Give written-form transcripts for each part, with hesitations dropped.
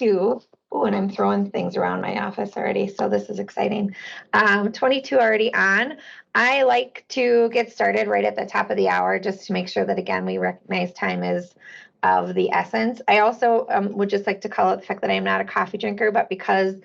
22. Oh, and I'm throwing things around my office already, so this is exciting. 22 already on. I like to get started right at the top of the hour just to make sure that, again, we recognize time is of the essence. I also would just like to call out the fact that I am not a coffee drinker, but because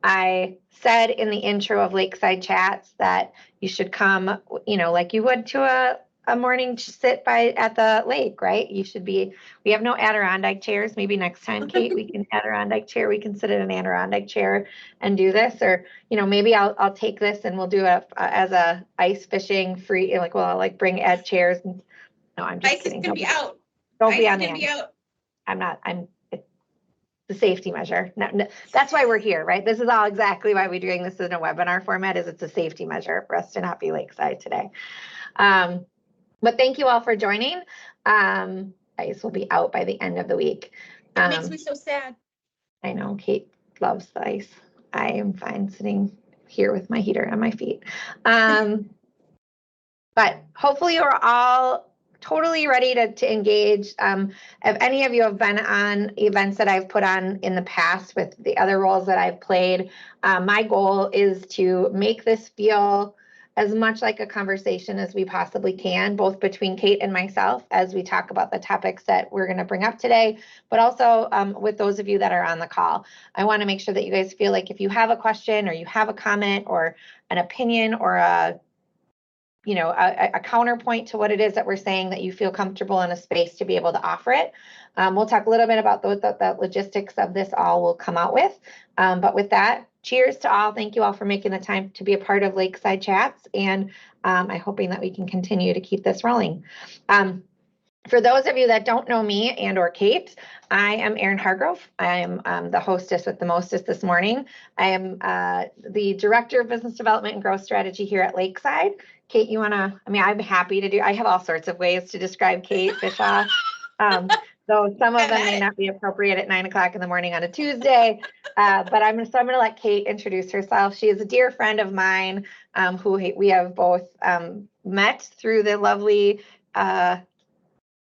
I said in the intro of Lakeside Chats that you should come, like you would to a morning sit at the lake, right? You should be, we have no Adirondack chairs. Maybe next time, Kate, we can Adirondack chair. We can sit in an Adirondack chair and do this, or, maybe I'll take this and we'll do as a ice fishing free, I'll bring Ed chairs. No, I'm just kidding. Ice is gonna be out. Don't be on the end. I'm the safety measure. No, that's why we're here, right? This is all exactly why we're doing this in a webinar format, is it's a safety measure for us to not be lakeside today. But thank you all for joining. Ice will be out by the end of the week. It makes me so sad. I know, Kate loves the ice. I am fine sitting here with my heater on my feet. But hopefully you're all totally ready to engage. If any of you have been on events that I've put on in the past with the other roles that I've played, my goal is to make this feel as much like a conversation as we possibly can, both between Kate and myself as we talk about the topics that we're going to bring up today, but also with those of you that are on the call. I want to make sure that you guys feel like if you have a question or you have a comment or an opinion or a counterpoint to what it is that we're saying, that you feel comfortable in a space to be able to offer it. We'll talk a little bit about the logistics of this all we'll come out with. But with that, cheers to all. Thank you all for making the time to be a part of Lakeside Chats. And I'm hoping that we can continue to keep this rolling. For those of you that don't know me and or Kate, I am Erin Hargrove. I am the hostess with the mostest this morning. I am the Director of Business Development and Growth Strategy here at Lakeside. Kate, you want to, I'm happy to I have all sorts of ways to describe Kate Bischoff. Though some of them may not be appropriate at 9 o'clock in the morning on a Tuesday, but I'm going to let Kate introduce herself. She is a dear friend of mine who we have both met through the lovely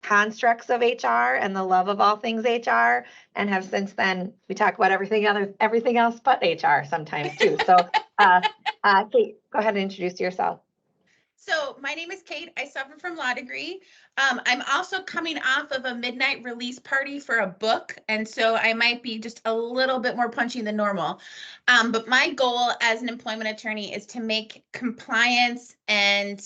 constructs of HR and the love of all things HR, and have since then, we talk about everything else but HR sometimes too. So Kate, go ahead and introduce yourself. So my name is Kate. I suffer from law degree. I'm also coming off of a midnight release party for a book, and so I might be just a little bit more punchy than normal. But my goal as an employment attorney is to make compliance and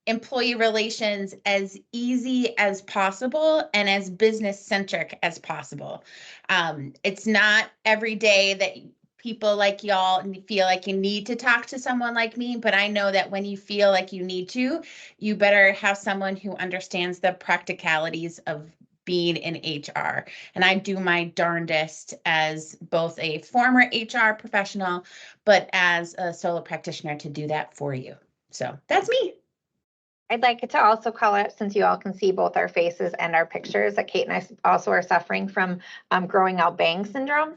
employee relations as easy as possible and as business centric as possible. It's not every day that people like y'all feel like you need to talk to someone like me, but I know that when you feel like you need to, you better have someone who understands the practicalities of being in HR. And I do my darndest as both a former HR professional, but as a solo practitioner to do that for you. So that's me. I'd like to also call out, since you all can see both our faces and our pictures, that Kate and I also are suffering from growing out bang syndrome.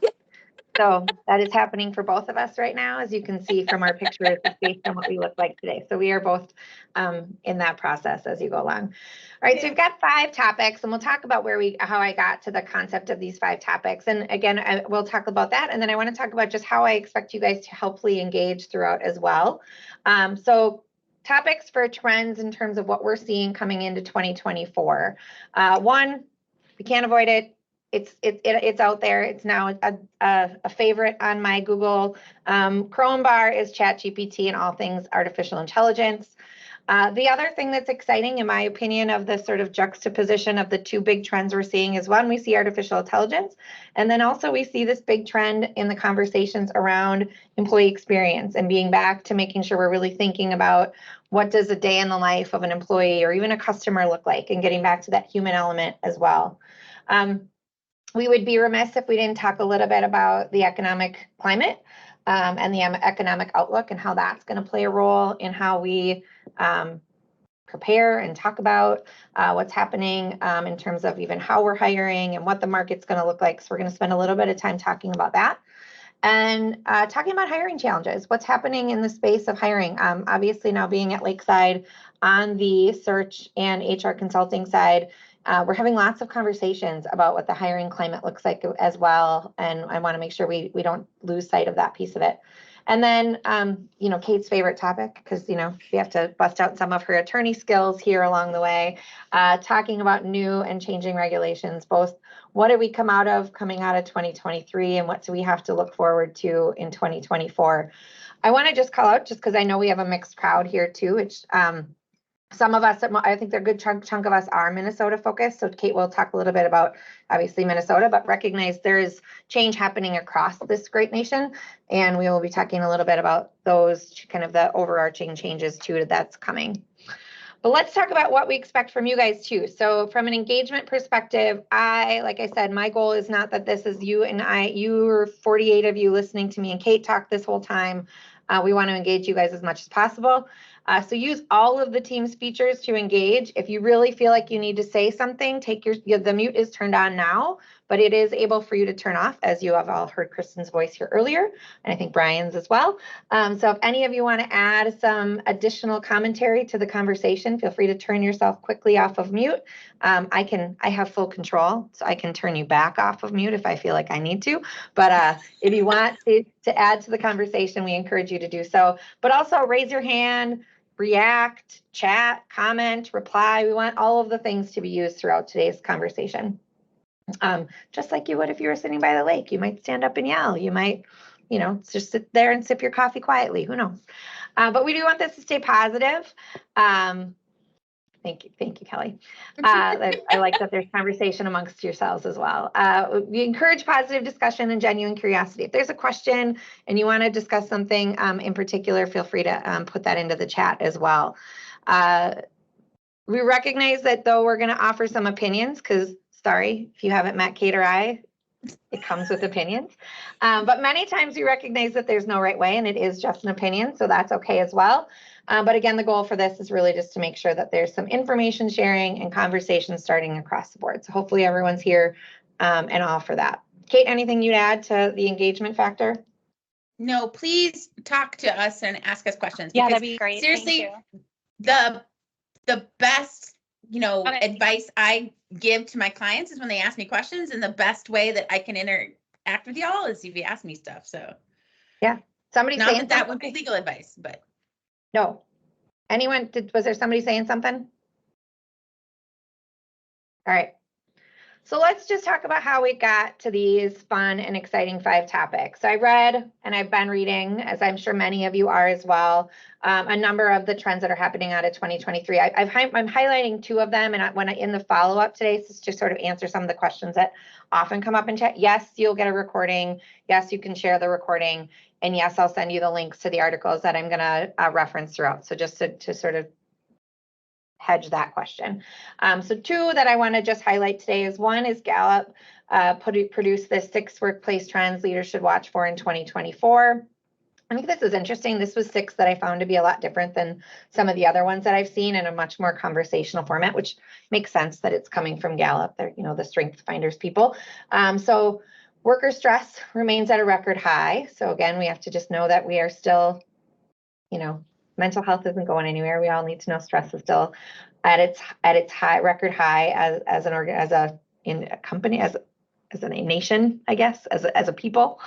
So that is happening for both of us right now, as you can see from our pictures based on what we look like today. So we are both in that process as you go along. All right, so we've got 5 topics, and we'll talk about how I got to the concept of these 5 topics. And again, we'll talk about that. And then I want to talk about just how I expect you guys to helpfully engage throughout as well. So topics for trends in terms of what we're seeing coming into 2024. One, we can't avoid it. It's out there. It's now a favorite on my Google Chrome bar is ChatGPT and all things artificial intelligence. The other thing that's exciting, in my opinion, of this sort of juxtaposition of the 2 big trends we're seeing is, one, we see artificial intelligence, and then also we see this big trend in the conversations around employee experience and being back to making sure we're really thinking about what does a day in the life of an employee or even a customer look like, and getting back to that human element as well. We would be remiss if we didn't talk a little bit about the economic climate and the economic outlook and how that's going to play a role in how we prepare and talk about what's happening in terms of even how we're hiring and what the market's going to look like. So we're going to spend a little bit of time talking about that. And talking about hiring challenges, what's happening in the space of hiring. Obviously now being at Lakeside on the search and HR consulting side, We're having lots of conversations about what the hiring climate looks like as well. And I want to make sure we don't lose sight of that piece of it. And then, you know, Kate's favorite topic, because, you know, we have to bust out some of her attorney skills here along the way, talking about new and changing regulations, both what did we coming out of 2023 and what do we have to look forward to in 2024. I want to just call out, just because I know we have a mixed crowd here too, which some of us, I think they're a good chunk of us are Minnesota focused. So Kate will talk a little bit about obviously Minnesota, but recognize there is change happening across this great nation. And we will be talking a little bit about those kind of the overarching changes too that's coming. But let's talk about what we expect from you guys too. So from an engagement perspective, like I said, my goal is not that this is you and you or 48 of you listening to me and Kate talk this whole time. We want to engage you guys as much as possible. So use all of the Teams features to engage. If you really feel like you need to say something, the mute is turned on now, but it is able for you to turn off, as you have all heard Kristen's voice here earlier, and I think Brian's as well. So if any of you want to add some additional commentary to the conversation, feel free to turn yourself quickly off of mute. I have full control, so I can turn you back off of mute if I feel like I need to. But if you want to add to the conversation, we encourage you to do so. But also raise your hand, react, chat, comment, reply. We want all of the things to be used throughout today's conversation. Just like you would if you were sitting by the lake. You might stand up and yell. You might, you know, just sit there and sip your coffee quietly. Who knows? But we do want this to stay positive. Thank you, Kelly. I like that there's conversation amongst yourselves as well. We encourage positive discussion and genuine curiosity. If there's a question and you want to discuss something in particular, feel free to put that into the chat as well. We recognize that though we're going to offer some opinions, because sorry, if you haven't met Kate or I, it comes with opinions. But many times we recognize that there's no right way and it is just an opinion, so that's okay as well. But again, the goal for this is really just to make sure that there's some information sharing and conversation starting across the board. So hopefully everyone's here and all for that. Kate, anything you'd add to the engagement factor? No, please talk to us and ask us questions. Yeah, that'd be great. Seriously, the best, you know, advice I give to my clients is when they ask me questions, and the best way that I can interact with y'all is if you ask me stuff. So yeah, somebody not saying that would be legal advice, but no. Anyone was there somebody saying something? All right. So let's just talk about how we got to these fun and exciting 5 topics. So I read, and I've been reading, as I'm sure many of you are as well, a number of the trends that are happening out of 2023. I'm highlighting 2 of them, and in the follow-up today, so to sort of answer some of the questions that often come up in chat. Yes, you'll get a recording. Yes, you can share the recording. And yes, I'll send you the links to the articles that I'm going to reference throughout. So just to sort of hedge that question. So 2 that I want to just highlight today is one is Gallup produced the 6 workplace trends leaders should watch for in 2024. I think this is interesting. This was 6 that I found to be a lot different than some of the other ones that I've seen in a much more conversational format, which makes sense that it's coming from Gallup. They're, you know, the Strength Finders people. So worker stress remains at a record high. So again, we have to just know that we are still, you know, mental health isn't going anywhere. We all need to know stress is still at its high record high as a nation, I guess, as a people.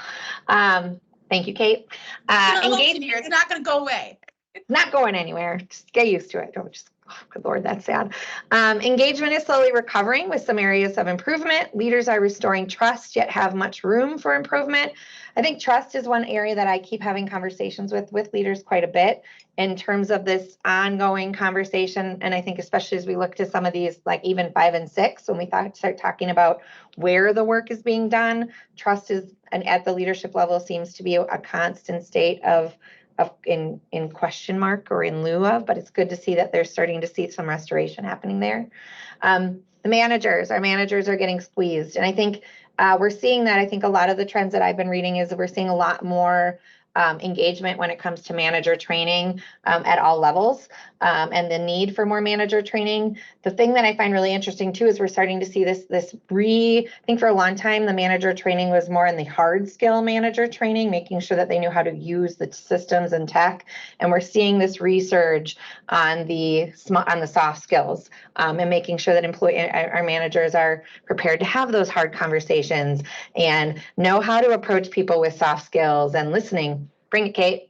Thank you, Kate. It's not going to go away. It's not going anywhere. Just get used to it. Don't just, oh, good Lord, that's sad. Engagement is slowly recovering with some areas of improvement. Leaders are restoring trust, yet have much room for improvement. I think trust is one area that I keep having conversations with leaders quite a bit in terms of this ongoing conversation. And I think especially as we look to some of these, like even 5 and 6, when we start talking about where the work is being done, trust is, and at the leadership level, seems to be a constant state of in question mark or in lieu of, but it's good to see that they're starting to see some restoration happening there. Our managers are getting squeezed. And I think we're seeing that. I think a lot of the trends that I've been reading is that we're seeing a lot more engagement when it comes to manager training at all levels, and the need for more manager training. The thing that I find really interesting too is we're starting to see I think for a long time, the manager training was more in the hard skill manager training, making sure that they knew how to use the systems and tech. And we're seeing this resurge on the soft skills, and making sure that our managers are prepared to have those hard conversations and know how to approach people with soft skills and listening. Bring it, Kate.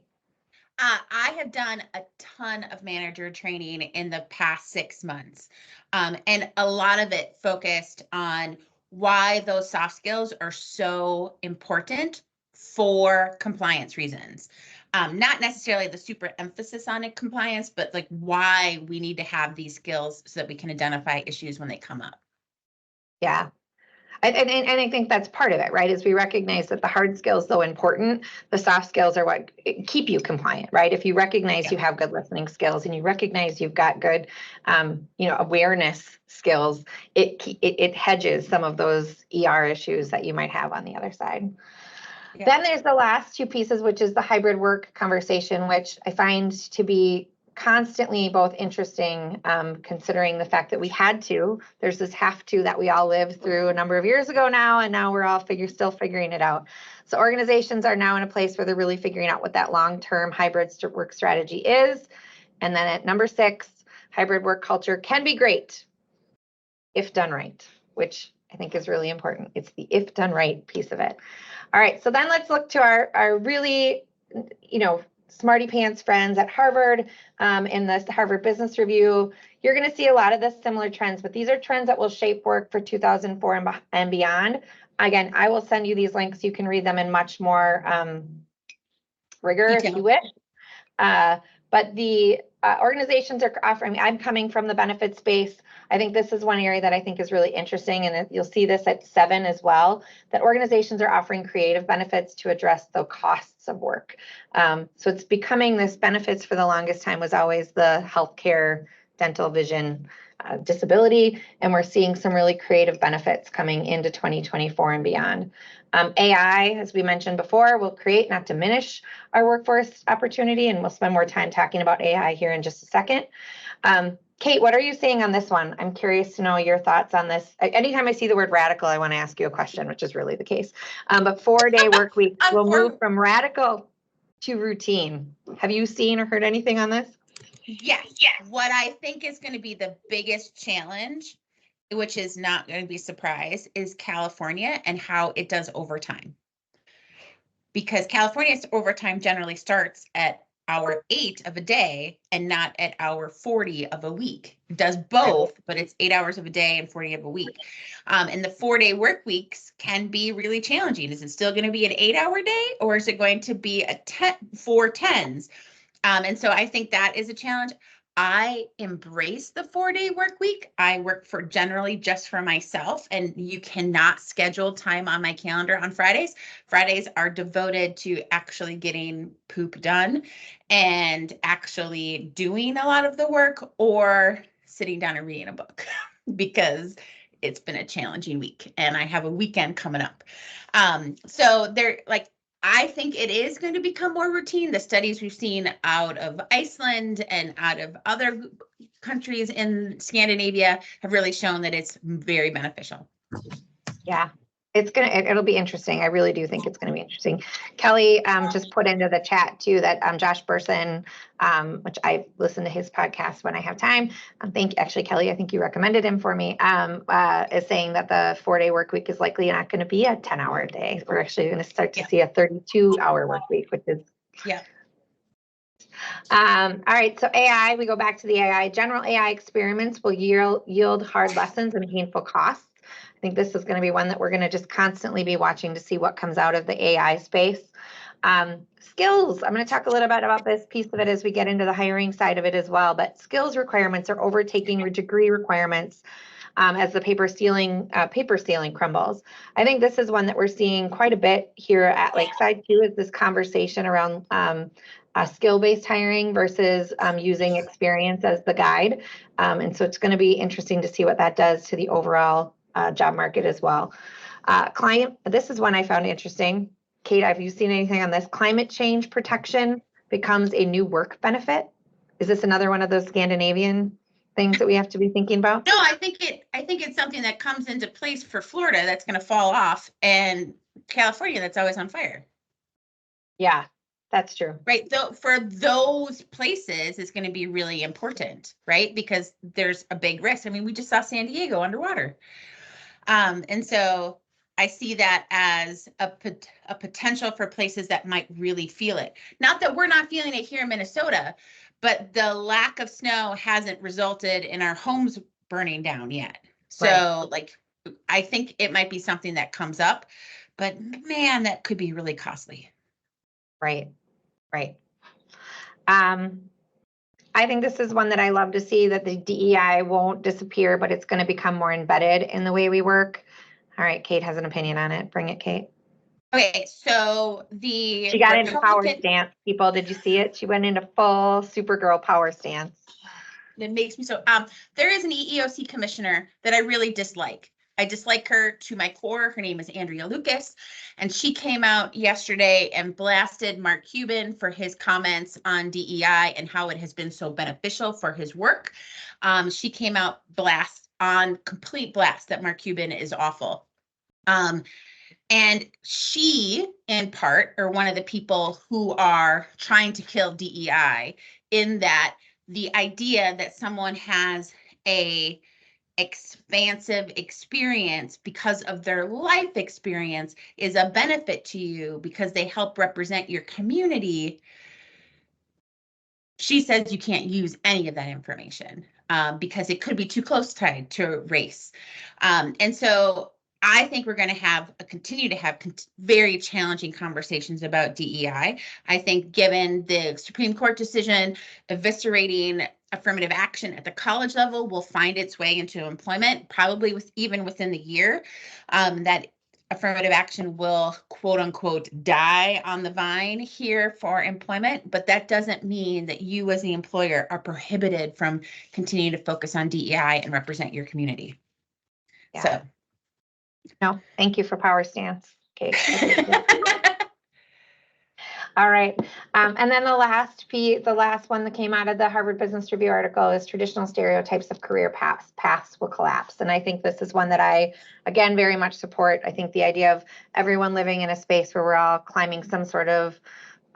I have done a ton of manager training in the past 6 months, and a lot of it focused on why those soft skills are so important for compliance reasons. Not necessarily the super emphasis on it, compliance, but like why we need to have these skills so that we can identify issues when they come up. Yeah. And I think that's part of it, right? Is we recognize that the hard skills, though important, the soft skills are what keep you compliant, right? If you recognize you have good listening skills and you recognize you've got good, awareness skills, it hedges some of those ER issues that you might have on the other side. Yeah. Then there's the last two pieces, which is the hybrid work conversation, which I find to be constantly both interesting, considering the fact that there's this have to that we all lived through a number of years ago now, and now we're all still figuring it out. So organizations are now in a place where they're really figuring out what that long-term hybrid work strategy is. And then at number 6, hybrid work culture can be great if done right, which I think is really important. It's the if done right piece of it. All right, so then let's look to our really, smarty pants friends at Harvard. In the Harvard Business Review, you're going to see a lot of this similar trends, but these are trends that will shape work for 2004 and beyond. Again, I will send you these links. You can read them in much more rigor if you wish. But the organizations are offering, I'm coming from the benefit space. I think this is one area that I think is really interesting, and you'll see this at 7 as well, that organizations are offering creative benefits to address the costs of work. So it's becoming this benefits for the longest time was always the healthcare, dental, vision, disability, and we're seeing some really creative benefits coming into 2024 and beyond. AI, as we mentioned before, will create, not diminish, our workforce opportunity, and we'll spend more time talking about AI here in just a second. Kate, what are you seeing on this one? I'm curious to know your thoughts on this. Anytime I see the word radical, I want to ask you a question, which is really the case. But 4-day work week will move from radical to routine. Have you seen or heard anything on this? Yes. What I think is going to be the biggest challenge, which is not going to be a surprise, is California and how it does overtime. Because California's overtime generally starts at hour 8 of a day and not at hour 40 of a week. It does both, but it's 8 hours of a day and 40 of a week. And the 4-day work weeks can be really challenging. Is it still going to be an 8-hour day, or is it going to be 4 10s? And so I think that is a challenge. I embrace the 4-day work week. I work generally just for myself, and you cannot schedule time on my calendar on Fridays. Fridays are devoted to actually getting poop done and actually doing a lot of the work or sitting down and reading a book because it's been a challenging week and I have a weekend coming up. So I think it is going to become more routine. The studies we've seen out of Iceland and out of other countries in Scandinavia have really shown that it's very beneficial. Yeah, it'll be interesting. I really do think it's going to be interesting. Kelly just put into the chat too that Josh Burson, which I listen to his podcast when I have time. Actually, Kelly, I think you recommended him for me, is saying that the 4-day work week is likely not going to be a 10-hour day. We're actually going to start to see a 32-hour work week, which is all right, so AI, we go back to the AI. General AI experiments will yield hard lessons and painful costs. I think this is going to be one that we're going to just constantly be watching to see what comes out of the AI space. Skills, I'm going to talk a little bit about this piece of it as we get into the hiring side of it as well, but skills requirements are overtaking degree requirements as the paper ceiling crumbles. I think this is one that we're seeing quite a bit here at Lakeside too, is this conversation around skill-based hiring versus using experience as the guide. And so it's going to be interesting to see what that does to the overall job market as well. This is one I found interesting. Kate, have you seen anything on this? Climate change protection becomes a new work benefit. Is this another one of those Scandinavian things that we have to be thinking about? No, I think it's something that comes into place for Florida that's going to fall off, and California that's always on fire. Yeah, that's true. Right. So for those places, it's going to be really important, right? Because there's a big risk. I mean, we just saw San Diego underwater. And so I see that as a potential for places that might really feel it. Not that we're not feeling it here in Minnesota, but the lack of snow hasn't resulted in our homes burning down yet. So like, I think it might be something that comes up, but man, that could be really costly. Right. I think this is one that I love to see, that the DEI won't disappear, but it's going to become more embedded in the way we work. All right, Kate has an opinion on it. Bring it, Kate. Okay, so she got into power stance, people. Did you see it? She went into full Supergirl power stance. It makes me so, there is an EEOC commissioner that I really dislike. I dislike her to my core. Her name is Andrea Lucas, and she came out yesterday and blasted Mark Cuban for his comments on DEI and how it has been so beneficial for his work. She came out complete blast that Mark Cuban is awful. And she, in part, are one of the people who are trying to kill DEI, in that the idea that someone has a expansive experience because of their life experience is a benefit to you because they help represent your community. She says you can't use any of that information because it could be too close tied to race. And so I think we're going to continue to have very challenging conversations about DEI. I think given the Supreme Court decision eviscerating affirmative action at the college level will find its way into employment, probably even within the year, that affirmative action will, quote unquote, die on the vine here for employment, but that doesn't mean that you as the employer are prohibited from continuing to focus on DEI and represent your community. Yeah. So. No, thank you for power stance. Okay. All right. And then the last one that came out of the Harvard Business Review article is traditional stereotypes of career paths will collapse. And I think this is one that I, again, very much support. I think the idea of everyone living in a space where we're all climbing some sort of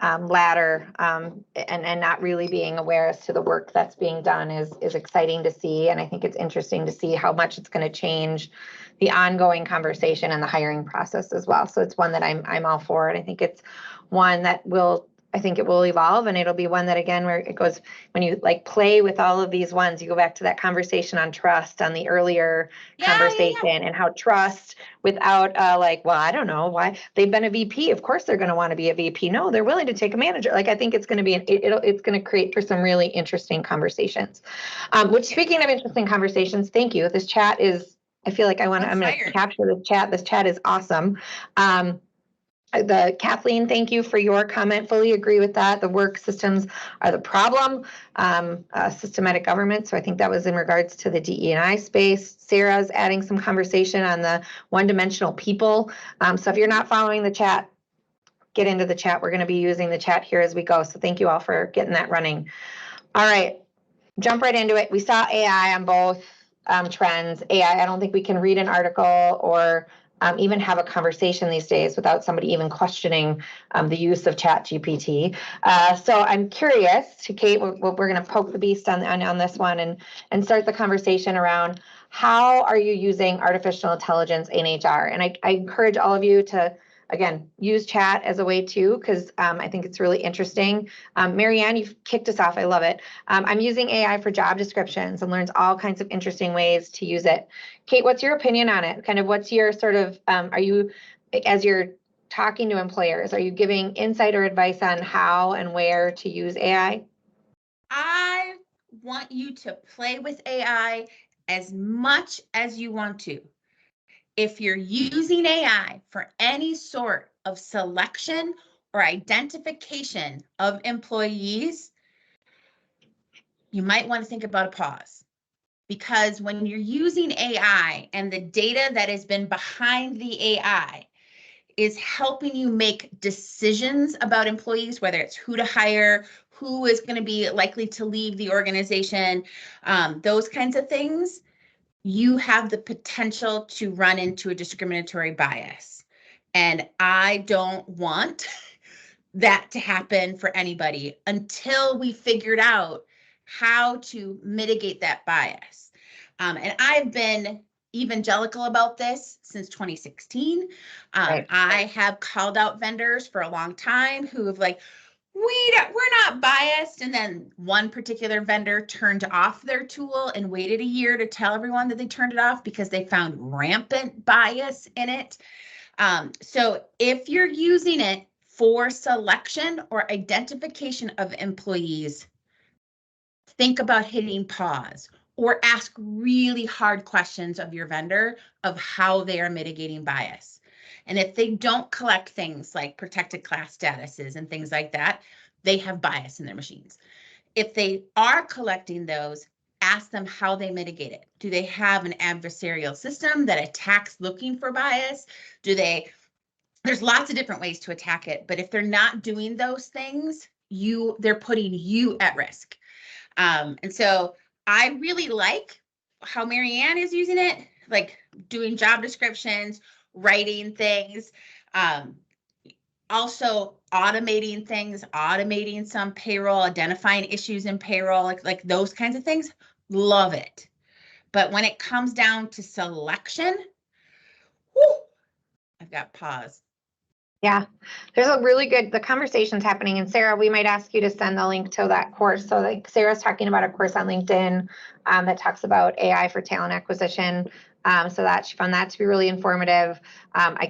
ladder and not really being aware as to the work that's being done is exciting to see. And I think it's interesting to see how much it's going to change the ongoing conversation and the hiring process as well. So it's one that I'm all for. And I think it's one that I think it will evolve, and it'll be one that, again, where it goes, when you like play with all of these ones, you go back to that conversation on trust on the earlier conversation. And how trust without well, I don't know why they've been a VP. Of course they're going to want to be a VP. No, they're willing to take a manager. Like, I think it's going to be, it's going to create for some really interesting conversations, which, speaking of interesting conversations, thank you. This chat is, I feel like I'm going to capture this chat. This chat is awesome. Kathleen, thank you for your comment. Fully agree with that. The work systems are the problem. Systematic government. So I think that was in regards to the DE&I space. Sarah's adding some conversation on the one-dimensional people. So if you're not following the chat, get into the chat. We're going to be using the chat here as we go. So thank you all for getting that running. All right, jump right into it. We saw AI on both trends. AI, I don't think we can read an article or even have a conversation these days without somebody even questioning the use of ChatGPT. So I'm curious, to Kate, we're going to poke the beast on this one and start the conversation around how are you using artificial intelligence in HR? And I encourage all of you to, again, use chat as a way too, because I think it's really interesting. Marianne, you've kicked us off. I love it. I'm using AI for job descriptions and learns all kinds of interesting ways to use it. Kate, what's your opinion on it? Kind of what's your sort of, are you, as you're talking to employers, are you giving insight or advice on how and where to use AI? I want you to play with AI as much as you want to. If you're using AI for any sort of selection or identification of employees, you might want to think about a pause. Because when you're using AI and the data that has been behind the AI is helping you make decisions about employees, whether it's who to hire, who is going to be likely to leave the organization, those kinds of things, you have the potential to run into a discriminatory bias. And I don't want that to happen for anybody until we figured out how to mitigate that bias. And I've been evangelical about this since 2016. Right. I have called out vendors for a long time who have like, we're not biased. And then one particular vendor turned off their tool and waited a year to tell everyone that they turned it off because they found rampant bias in it. So if you're using it for selection or identification of employees, think about hitting pause or ask really hard questions of your vendor of how they are mitigating bias. And if they don't collect things like protected class statuses and things like that, they have bias in their machines. If they are collecting those, ask them how they mitigate it. Do they have an adversarial system that attacks looking for bias? There's lots of different ways to attack it, but if they're not doing those things, they're putting you at risk. And so I really like how Marianne is using it, like doing job descriptions, writing things, also automating things, automating some payroll, identifying issues in payroll, like those kinds of things. Love it. But when it comes down to selection, whew, I've got pause. Yeah, there's a really good, the conversation's happening. And Sarah, we might ask you to send the link to that course. So like Sarah's talking about a course on LinkedIn that talks about AI for talent acquisition. So that she found that to be really informative.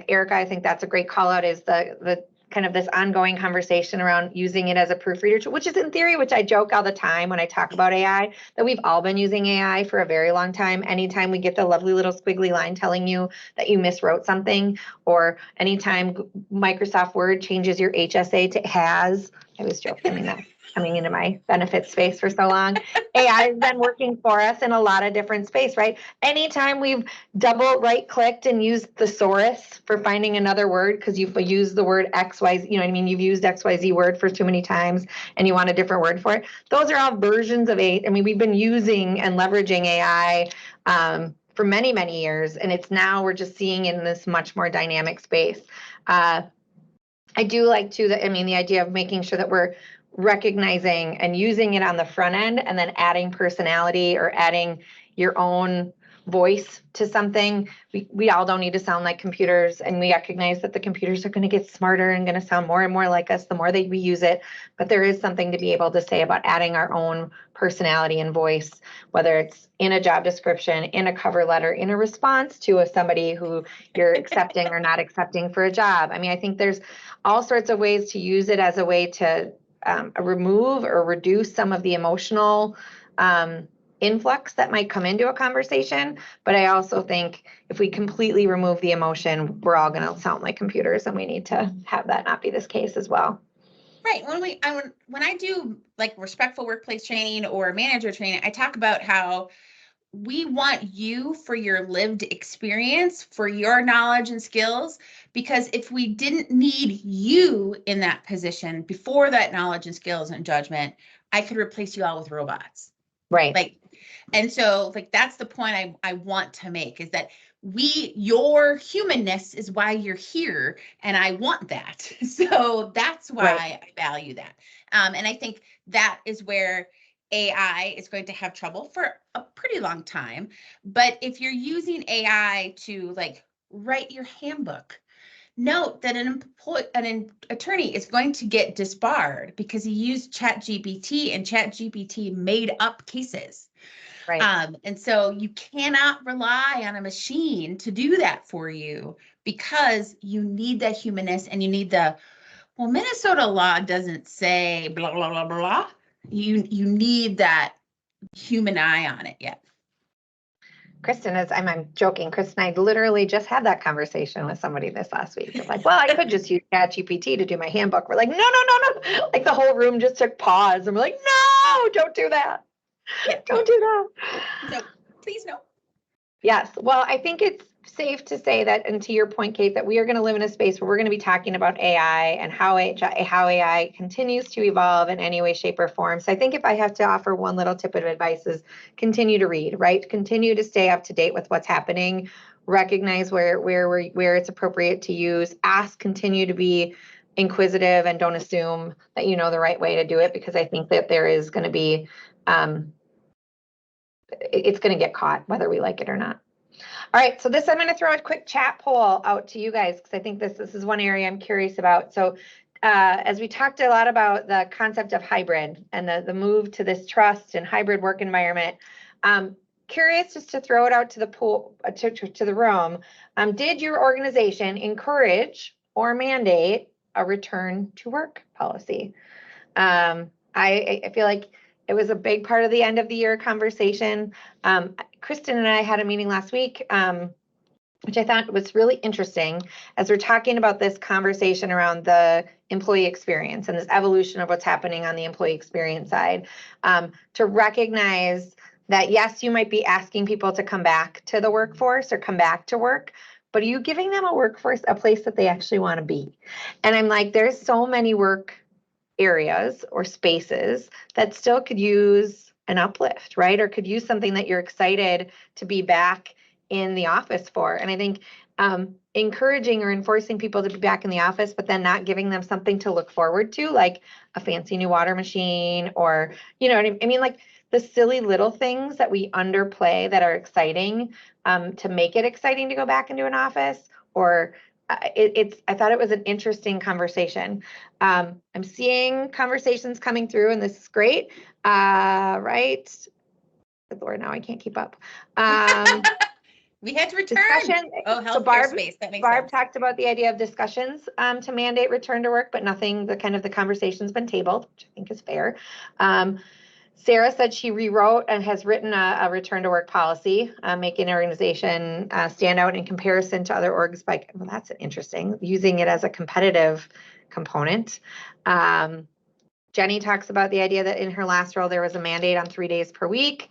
Erica, I think that's a great call out, is the kind of this ongoing conversation around using it as a proofreader tool, which is in theory, which I joke all the time when I talk about AI, that we've all been using AI for a very long time. Anytime we get the lovely little squiggly line telling you that you miswrote something, or anytime Microsoft Word changes your HSA to has, I was joking, I mean, that's coming into my benefit space for so long. AI has been working for us in a lot of different space, right? Anytime we've double right clicked and used thesaurus for finding another word, because you've used the word XYZ, you know what I mean? You've used XYZ word for too many times and you want a different word for it. Those are all versions of AI. I mean, we've been using and leveraging AI for many, many years. And it's now we're just seeing in this much more dynamic space. I do like too that, I mean, the idea of making sure that we're recognizing and using it on the front end and then adding personality or adding your own voice to something. We all don't need to sound like computers, and we recognize that the computers are going to get smarter and going to sound more and more like us the more that we use it. But there is something to be able to say about adding our own personality and voice, whether it's in a job description, in a cover letter, in a response to somebody who you're accepting or not accepting for a job. I mean, I think there's all sorts of ways to use it as a way to remove or reduce some of the emotional influx that might come into a conversation. But I also think if we completely remove the emotion, we're all going to sound like computers, and we need to have that not be this case as well. Right. When I do like respectful workplace training or manager training, I talk about how we want you for your lived experience, for your knowledge and skills, because if we didn't need you in that position before that knowledge and skills and judgment, I could replace you all with robots. Right. And so that's the point I want to make, is that your humanness is why you're here, and I want that. So that's why I value that. And I think that is where AI is going to have trouble for a pretty long time. But if you're using AI to write your handbook, note that an attorney is going to get disbarred because he used ChatGPT, and ChatGPT made up cases. Right. And so you cannot rely on a machine to do that for you, because you need that humanness, and you need Minnesota law doesn't say blah, blah, blah, blah. You need that human eye on it yet. Kristen, I'm joking. Kristen, I literally just had that conversation with somebody this last week. They're like, well, I could just use ChatGPT to do my handbook. We're like, no. Like the whole room just took pause, and we're like, no, don't do that. Yeah, don't do that. No, please no. Yes. Well, I think safe to say that, and to your point, Kate, that we are going to live in a space where we're going to be talking about AI and how AI continues to evolve in any way, shape, or form. So I think if I have to offer one little tip of advice is continue to read, right? Continue to stay up to date with what's happening, recognize where it's appropriate to use, ask, continue to be inquisitive, and don't assume that you know the right way to do it, because I think that there is going to be, it's going to get caught whether we like it or not. All right, so I'm going to throw a quick chat poll out to you guys, because I think this is one area I'm curious about. So as we talked a lot about the concept of hybrid and the move to this trust and hybrid work environment, curious just to throw it out to the pool, to the room. Did your organization encourage or mandate a return to work policy? I feel like it was a big part of the end of the year conversation. Kristen and I had a meeting last week, which I thought was really interesting as we're talking about this conversation around the employee experience and this evolution of what's happening on the employee experience side, to recognize that, yes, you might be asking people to come back to the workforce or come back to work, but are you giving them a workforce, a place that they actually want to be? And I'm like, there's so many work areas or spaces that still could use an uplift, right? Or could use something that you're excited to be back in the office for. And I think encouraging or enforcing people to be back in the office, but then not giving them something to look forward to, like a fancy new water machine, or, you know what I mean? Like the silly little things that we underplay that are exciting, to make it exciting to go back into an office, or I thought it was an interesting conversation. I'm seeing conversations coming through, and this is great. Right? Good Lord, now I can't keep up. We had to return. Discussion. Oh, healthcare So Barb, space. That makes Barb sense. talked about the idea of discussions to mandate return to work, but nothing, the conversation's been tabled, which I think is fair. Sarah said she rewrote and has written a return to work policy, making an organization stand out in comparison to other orgs. Well, that's interesting, using it as a competitive component. Jenny talks about the idea that in her last role, there was a mandate on 3 days per week,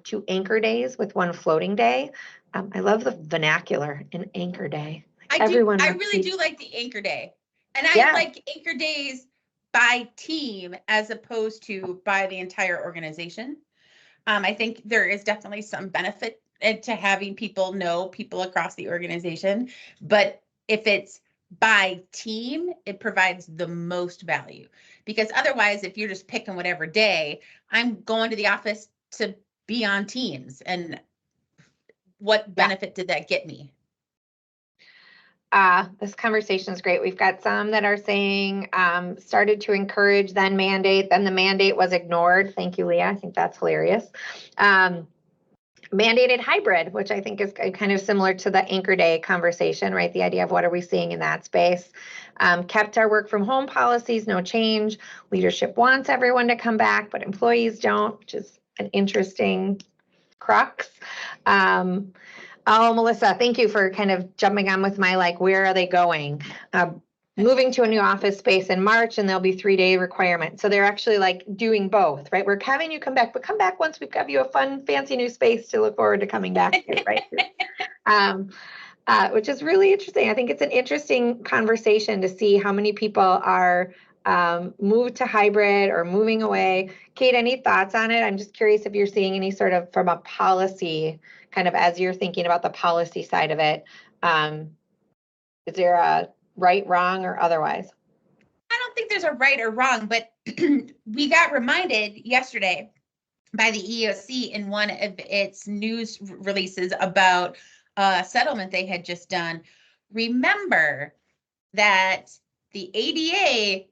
2 anchor days with 1 floating day. I love the vernacular, an anchor day. I really do like the anchor day. And I like anchor days by team as opposed to by the entire organization. I think there is definitely some benefit to having people know people across the organization. But if it's by team, it provides the most value. Because otherwise, if you're just picking whatever day, I'm going to the office to be on teams. And what benefit did that get me? This conversation is great. We've got some that are saying started to encourage, then mandate, then the mandate was ignored. Thank you, Leah. I think that's hilarious. Mandated hybrid, which I think is kind of similar to the anchor day conversation, right? The idea of what are we seeing in that space. Kept our work from home policies, no change. Leadership wants everyone to come back, but employees don't, which is an interesting crux. Oh, Melissa, thank you for kind of jumping on with my, like, where are they going? Moving to a new office space in March, and there'll be 3-day requirement. So they're actually like doing both, right? We're having you come back, but come back once we've got you a fun, fancy new space to look forward to coming back to, right? Which is really interesting. I think it's an interesting conversation to see how many people are moved to hybrid or moving away. Kate, any thoughts on it? I'm just curious if you're seeing any sort of, from a policy, kind of as you're thinking about the policy side of it, is there a right, wrong, or otherwise? I don't think there's a right or wrong, but we got reminded yesterday by the EEOC in one of its news releases about a settlement they had just done. Remember that the ADA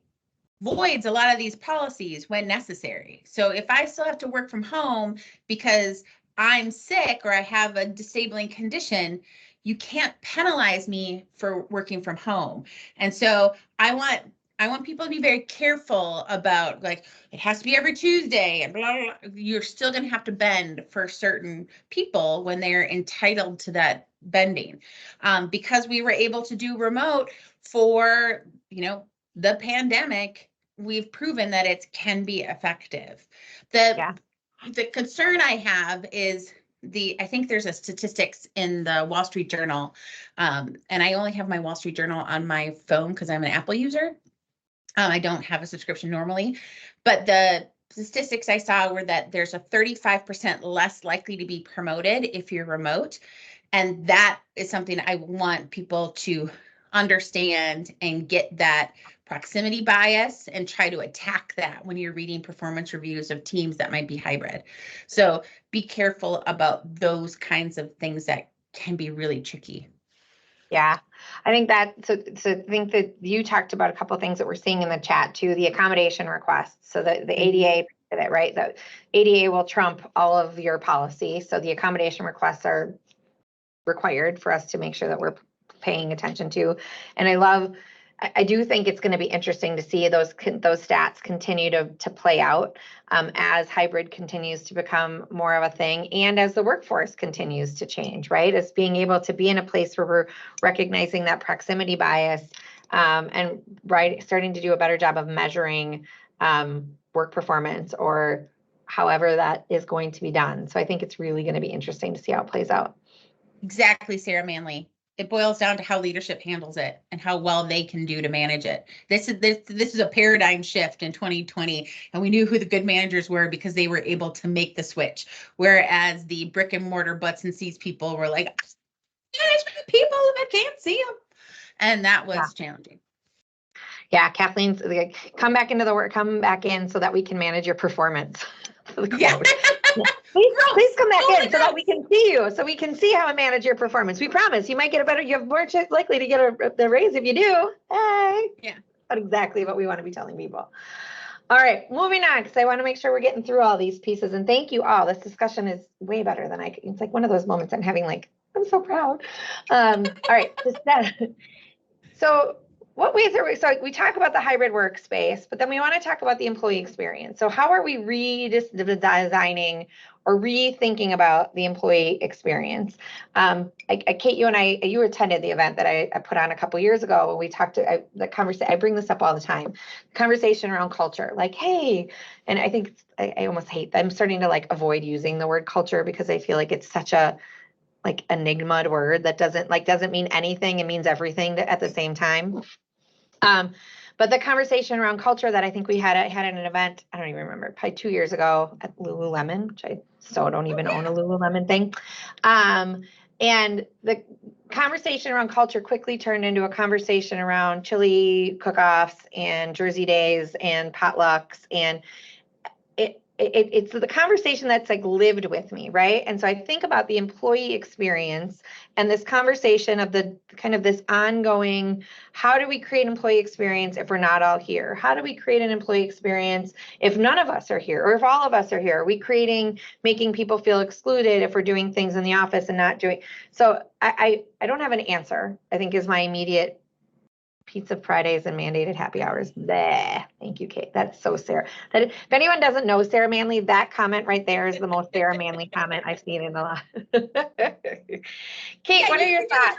voids a lot of these policies when necessary. So if I still have to work from home because I'm sick or I have a disabling condition, you can't penalize me for working from home. And so I want people to be very careful about, like, it has to be every Tuesday and blah, blah, blah. You're still going to have to bend for certain people when they're entitled to that bending. Because we were able to do remote for, the pandemic, we've proven that it can be effective. The concern I have is I think there's a statistics in the Wall Street Journal. And I only have my Wall Street Journal on my phone because I'm an Apple user. I don't have a subscription normally, but the statistics I saw were that there's a 35% less likely to be promoted if you're remote. And that is something I want people to understand and get that proximity bias and try to attack that when you're reading performance reviews of teams that might be hybrid. So be careful about those kinds of things that can be really tricky. Yeah, I think I think that you talked about a couple of things that we're seeing in the chat too, the accommodation requests. So the ADA, right? The ADA will trump all of your policy. So the accommodation requests are required for us to make sure that we're paying attention to. And I do think it's going to be interesting to see those stats continue to play out as hybrid continues to become more of a thing, and as the workforce continues to change, right? As being able to be in a place where we're recognizing that proximity bias and starting to do a better job of measuring work performance, or however that is going to be done. So I think it's really going to be interesting to see how it plays out. Exactly, Sarah Manley. It boils down to how leadership handles it and how well they can do to manage it. This is a paradigm shift in 2020, and we knew who the good managers were because they were able to make the switch. Whereas the brick and mortar butts and seats people were like, management people, I can't see them, and that was challenging. Yeah, Kathleen's like, come back in so that we can manage your performance. Yeah. Please come back in so that we can see you, so we can see how to manage your performance. We promise you might get you're more likely to get the raise if you do. Hey. Yeah. That's exactly what we want to be telling people. All right, moving on, because I want to make sure we're getting through all these pieces. And thank you all. This discussion is way better than it's like one of those moments I'm having, like, I'm so proud. All right. So what ways are we, so we talk about the hybrid workspace, but then we want to talk about the employee experience. So how are we redesigning or rethinking about the employee experience? Kate, you attended the event that I put on a couple years ago when we talked to the conversation. I bring this up all the time, conversation around culture, like, hey, and I think I almost hate that. I'm starting to like avoid using the word culture because I feel like it's such a like enigma word that doesn't mean anything. It means everything at the same time. But the conversation around culture that I think I had at an event, I don't even remember, probably 2 years ago at Lululemon, which I still don't even own a Lululemon thing. And the conversation around culture quickly turned into a conversation around chili cook-offs and Jersey days and potlucks, and it's the conversation that's like lived with me, right? And so I think about the employee experience and this conversation of the kind of this ongoing, how do we create employee experience if we're not all here? How do we create an employee experience if none of us are here, or if all of us are here? Are we making people feel excluded if we're doing things in the office and not doing? So I don't have an answer, I think, is my immediate pizza Fridays and mandated happy hours. Bleh. Thank you, Kate. That's so Sarah. If anyone doesn't know Sarah Manley, that comment right there is the most Sarah Manley comment I've seen in a lot. Kate, what are your thoughts?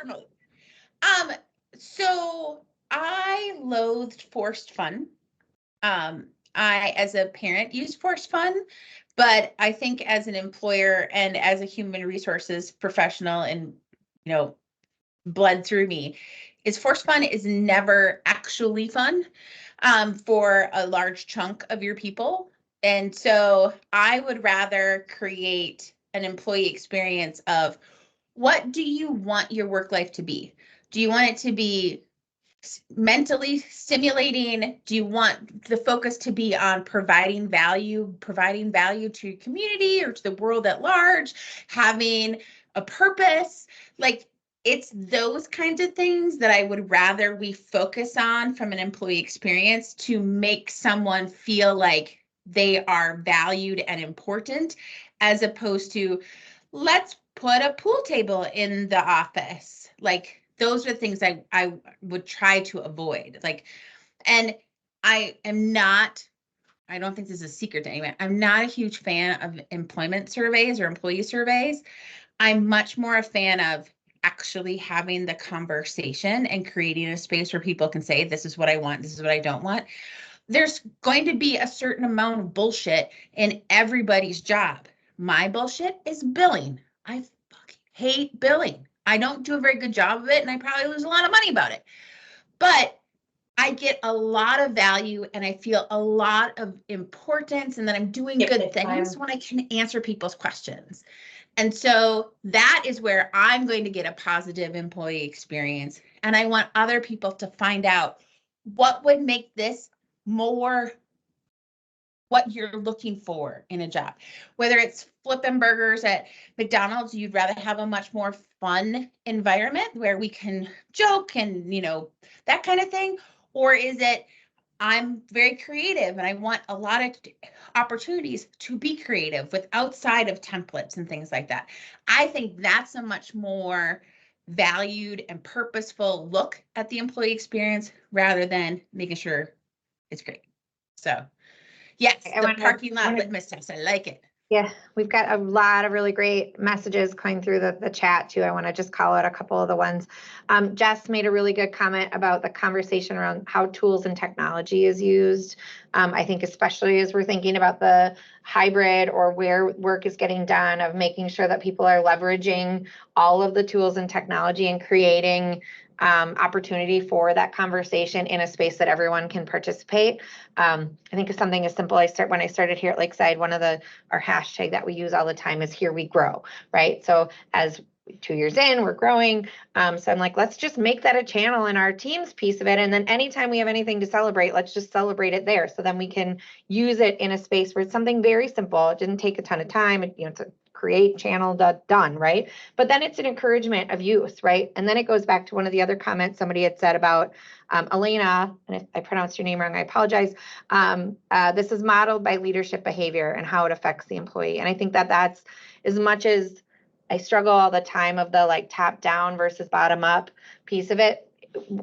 So I loathed forced fun. I, as a parent, use forced fun, but I think as an employer and as a human resources professional, and bled through me, is forced fun is never actually fun for a large chunk of your people. And so I would rather create an employee experience of, what do you want your work life to be? Do you want it to be mentally stimulating? Do you want the focus to be on providing value to your community or to the world at large, having a purpose? Like, it's those kinds of things that I would rather we focus on from an employee experience to make someone feel like they are valued and important, as opposed to, let's put a pool table in the office. Like, those are the things I would try to avoid. Like, and I don't think this is a secret to anyone, I'm not a huge fan of employment surveys or employee surveys. I'm much more a fan of actually having the conversation and creating a space where people can say, this is what I want, this is what I don't want. There's going to be a certain amount of bullshit in everybody's job. My bullshit is billing. I fucking hate billing. I don't do a very good job of it, and I probably lose a lot of money about it. But I get a lot of value and I feel a lot of importance and that I'm doing good things when I can answer people's questions. And so that is where I'm going to get a positive employee experience. And I want other people to find out what would make this more what you're looking for in a job. Whether it's flipping burgers at McDonald's, you'd rather have a much more fun environment where we can joke and, you know, that kind of thing. Or is it, I'm very creative and I want a lot of opportunities to be creative with outside of templates and things like that. I think that's a much more valued and purposeful look at the employee experience rather than making sure it's great. So yes, the parking lot litmus test. I like it. Yeah, we've got a lot of really great messages coming through the chat too. I want to just call out a couple of the ones. Jess made a really good comment about the conversation around how tools and technology is used. I think especially as we're thinking about the hybrid or where work is getting done, of making sure that people are leveraging all of the tools and technology and creating opportunity for that conversation in a space that everyone can participate. I think it's something as simple. When I started here at Lakeside, one of our hashtag that we use all the time is "Here We Grow," right? So as 2 years in, we're growing. So I'm like, let's just make that a channel in our Teams piece of it. And then anytime we have anything to celebrate, let's just celebrate it there. So then we can use it in a space where it's something very simple. It didn't take a ton of time. It's a create channel done, right? But then it's an encouragement of use, right? And then it goes back to one of the other comments somebody had said about Elena, and if I pronounced your name wrong, I apologize. This is modeled by leadership behavior and how it affects the employee. And I think that that's, as much as I struggle all the time of the like top down versus bottom up piece of it,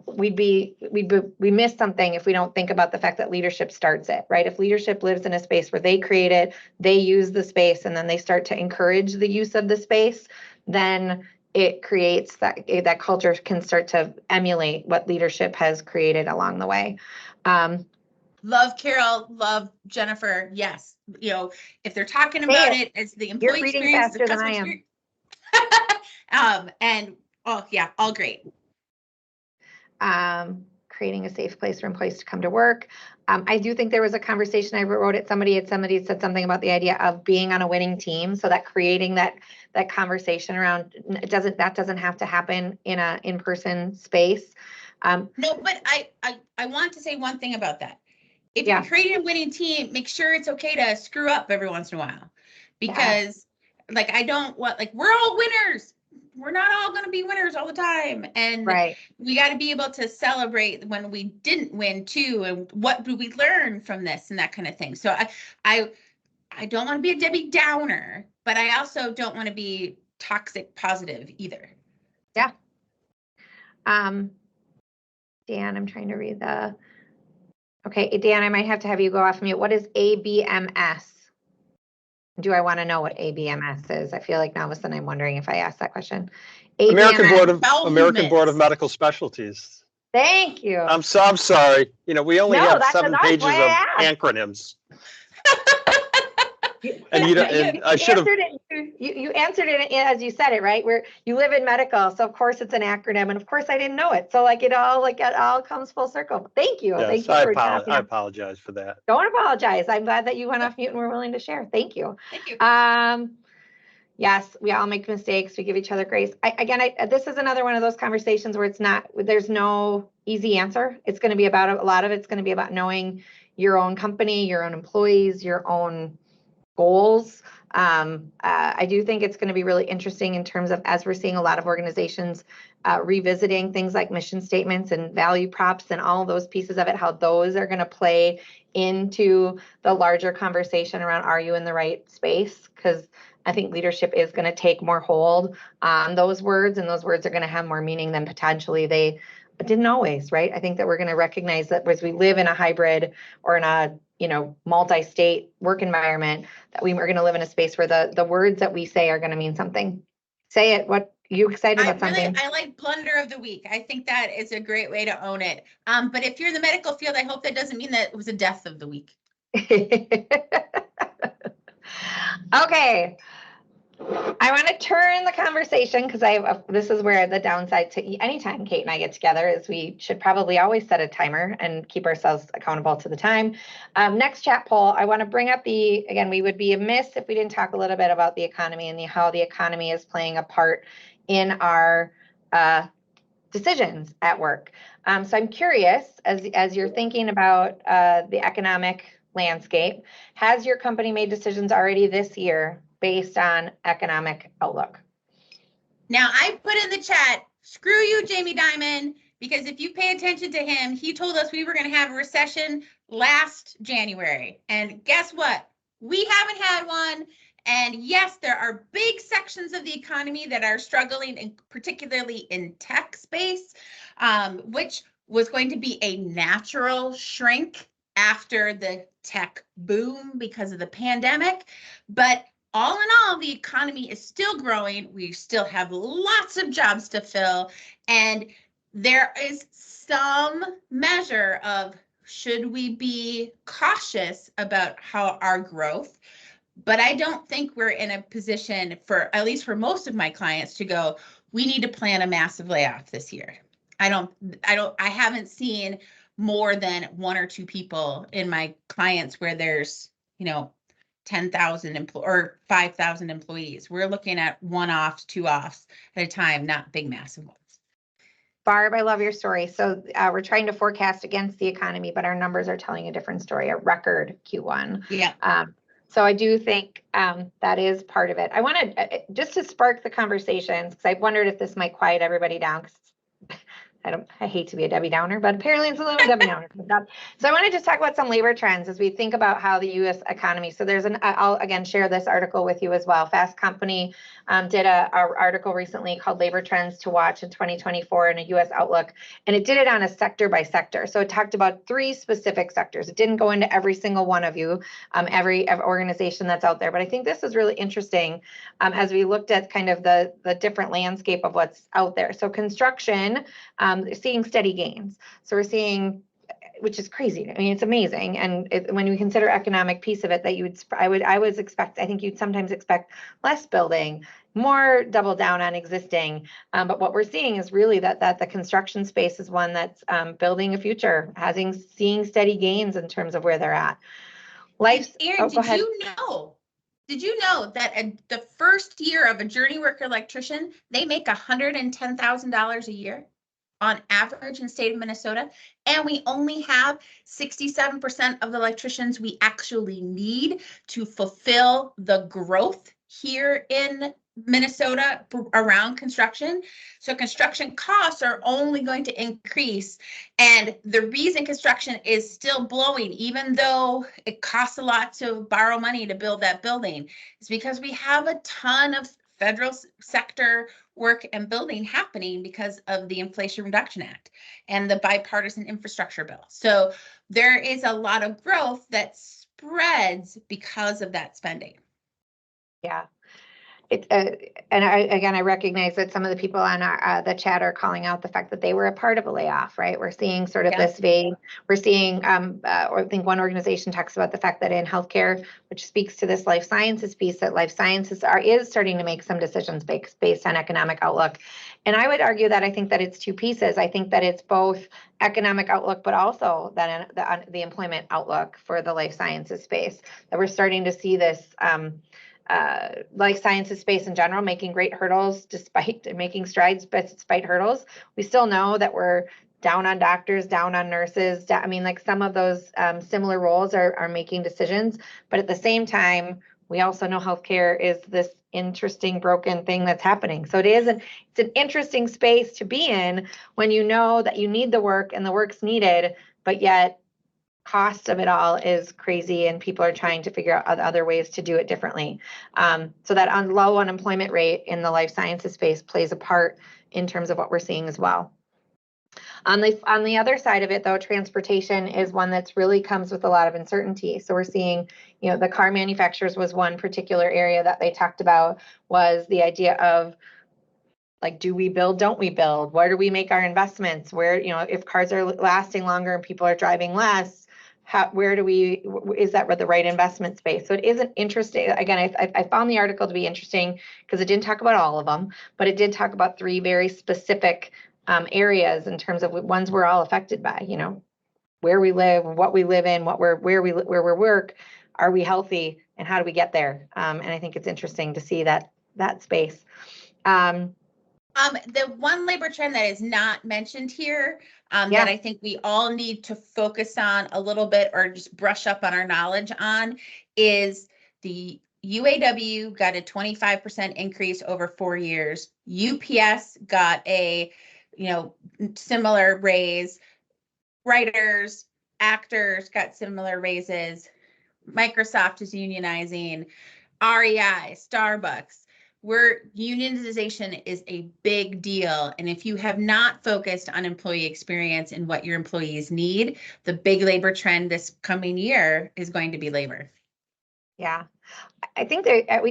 we miss something if we don't think about the fact that leadership starts it, right? If leadership lives in a space where they create it, they use the space, and then they start to encourage the use of the space, then it creates that culture can start to emulate what leadership has created along the way. Love Carol, love Jennifer. Yes. If they're talking about it as the employee experience, the customer experience. And oh yeah, all great. Creating a safe place for employees to come to work. I do think there was a conversation I wrote it. Somebody had said something about the idea of being on a winning team. So that creating that conversation around that doesn't have to happen in a in-person space. No, but I want to say one thing about that. If you're creating a winning team, make sure it's okay to screw up every once in a while, because I don't want, we're all winners. We're not all going to be winners all the time. And we got to be able to celebrate when we didn't win too. And what do we learn from this and that kind of thing. So I don't want to be a Debbie Downer, but I also don't want to be toxic positive either. Yeah. Dan, I'm trying to read okay, Dan, I might have to have you go off mute. What is ABMS? Do I want to know what ABMS is? I feel like now all of a sudden I'm wondering if I asked that question. American Board of Medical Specialties. Thank you. I'm sorry. We only have 7 pages of acronyms. And you answered it as you said it, right? Where you live in medical, so of course it's an acronym, and of course I didn't know it. So it all comes full circle. Thank you. Yes, Thank you I apologize for that. Don't apologize. I'm glad that you went off mute and were willing to share. Thank you. Thank you. Yes, we all make mistakes. We give each other grace. This is another one of those conversations where there's no easy answer. It's going to be about a lot of it's going to be about knowing your own company, your own employees, your own goals. I do think it's going to be really interesting in terms of, as we're seeing a lot of organizations revisiting things like mission statements and value props and all those pieces of it, how those are going to play into the larger conversation around, are you in the right space? Because I think leadership is going to take more hold on those words, and those words are going to have more meaning than potentially they didn't always, right? I think that we're going to recognize that as we live in a hybrid or in a multi-state work environment, that we are going to live in a space where the words that we say are going to mean something. Say it. What you excited about something? I like blunder of the week. I think that is a great way to own it. But if you're in the medical field, I hope that doesn't mean that it was a death of the week. Okay. I want to turn the conversation because this is where the downside to anytime Kate and I get together is we should probably always set a timer and keep ourselves accountable to the time. Next chat poll, I want to bring up again, we would be amiss if we didn't talk a little bit about the economy and how the economy is playing a part in our decisions at work. So I'm curious, as you're thinking about the economic landscape, has your company made decisions already this year based on economic outlook? Now, I put in the chat, screw you, Jamie Dimon, because if you pay attention to him, he told us we were going to have a recession last January. And guess what? We haven't had one. And yes, there are big sections of the economy that are struggling, and particularly in tech space, which was going to be a natural shrink after the tech boom because of the pandemic. But all in all, the economy is still growing. We still have lots of jobs to fill. And there is some measure of should we be cautious about how our growth, but I don't think we're in a position for, at least for most of my clients, to go, we need to plan a massive layoff this year. I haven't seen more than 1 or 2 people in my clients where there's, 10,000 or 5,000 employees. We're looking at one-offs, two-offs at a time, not big, massive ones. Barb, I love your story. So we're trying to forecast against the economy, but our numbers are telling a different story, a record Q1. Yeah. So I do think that is part of it. I want to, just to spark the conversations, because I wondered if this might quiet everybody down, because I hate to be a Debbie Downer, but apparently it's a little Debbie Downer. So I want to just talk about some labor trends as we think about how the U.S. economy. So I'll again share this article with you as well. Fast Company did an article recently called Labor Trends to Watch in 2024 in a U.S. Outlook, and it did it on a sector by sector. So it talked about 3 specific sectors. It didn't go into every single one of you, every organization that's out there. But I think this is really interesting as we looked at kind of the different landscape of what's out there. So construction, seeing steady gains. So we're seeing, which is crazy. I mean, it's amazing. And when you consider economic piece of it, that I think you'd sometimes expect less building, more double down on existing. But what we're seeing is really that the construction space is one that's building a future, seeing steady gains in terms of where they're at. Erin, did you know that the first year of a journey worker electrician, they make $110,000 a year on average in the state of Minnesota, and we only have 67% of the electricians we actually need to fulfill the growth here in Minnesota around construction. So construction costs are only going to increase. And the reason construction is still blowing, even though it costs a lot to borrow money to build that building, is because we have a ton of federal sector work and building happening because of the Inflation Reduction Act and the bipartisan infrastructure bill. So there is a lot of growth that spreads because of that spending. Yeah. I recognize that some of the people on the chat are calling out the fact that they were a part of a layoff, right? We're seeing sort of this vein. We're seeing, or I think one organization talks about the fact that in healthcare, which speaks to this life sciences piece, that life sciences is starting to make some decisions based on economic outlook. And I would argue that I think that it's 2 pieces. I think that it's both economic outlook, but also then the employment outlook for the life sciences space, that we're starting to see this life sciences space in general making great hurdles making strides despite hurdles. We still know that we're down on doctors, down on nurses. I mean, like some of those similar roles are making decisions, but at the same time, we also know healthcare is this interesting broken thing that's happening. So it's an interesting space to be in when you know that you need the work and the work's needed, but yet cost of it all is crazy and people are trying to figure out other ways to do it differently. So that low unemployment rate in the life sciences space plays a part in terms of what we're seeing as well. On the other side of it, though, transportation is one that's really comes with a lot of uncertainty. So we're seeing, the car manufacturers was one particular area that they talked about, was the idea of, like, do we build, don't we build? Where do we make our investments? Where, if cars are lasting longer and people are driving less, where do we, is that the right investment space? So it is an interesting, again, I found the article to be interesting because it didn't talk about all of them, but it did talk about 3 very specific areas in terms of ones we're all affected by, you know, where we live, what we live in, where we work, are we healthy, and how do we get there? And I think it's interesting to see that space. The one labor trend that is not mentioned here, that I think we all need to focus on a little bit or just brush up on our knowledge on, is the UAW got a 25% increase over 4 years. UPS got a, similar raise. Writers, actors got similar raises. Microsoft is unionizing. REI, Starbucks. Unionization is a big deal. And if you have not focused on employee experience and what your employees need, the big labor trend this coming year is going to be labor. Yeah, I think that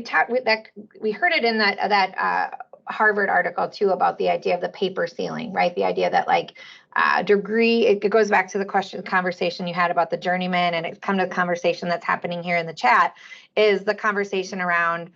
we heard it in that Harvard article too, about the idea of the paper ceiling, right? The idea that degree, it goes back to the conversation you had about the journeyman, and it's come to the conversation that's happening here in the chat, is the conversation around,